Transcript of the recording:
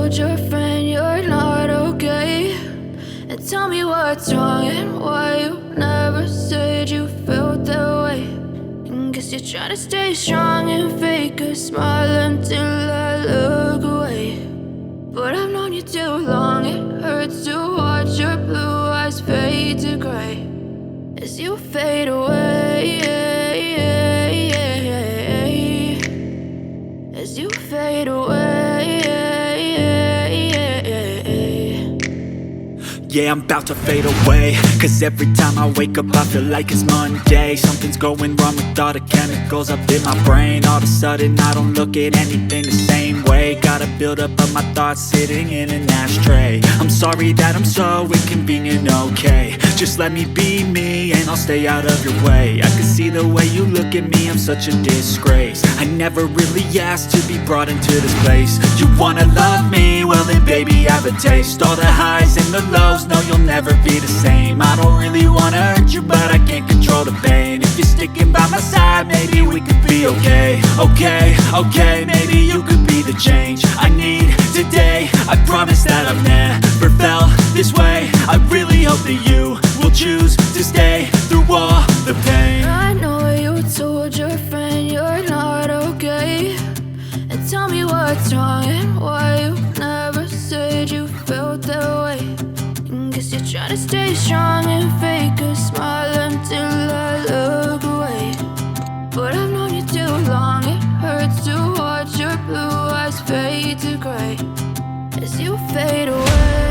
told your friend you're not okay? And tell me what's wrong and why you never said you felt that way. And guess you're trying to stay strong and fake a smile until I look away. But I've known you too long, it hurts to watch your blue eyes fade to gray as you fade away, as you fade away. Yeah, I'm about to fade away, cause every time I wake up I feel like it's Monday. Something's going wrong with all the chemicals up in my brain. All of a sudden I don't look at anything the same way. Gotta build up of my thoughts sitting in an ashtray. I'm sorry that I'm so inconvenient, okay? Just let me be me and I'll stay out of your way. I can see the way you look at me, I'm such a disgrace. I never really asked to be brought into this place. You wanna love me? Well then baby, have a taste. All the highs and the lows, no, you'll never be the same. I don't really wanna hurt you, but I can't control the pain. If you're sticking by my side, maybe we could be okay. Okay, maybe you could be the change I need today. I promise that I've never felt this way. I really hope that you will choose to stay through all the pain. I know you told your friend you're not okay. And tell me what's wrong and why you never said you felt that way. And guess you're trying to stay strong and fake a smile until I look away. But I've known you too long, it hurts to watch your blue eyes fade to gray as you fade away.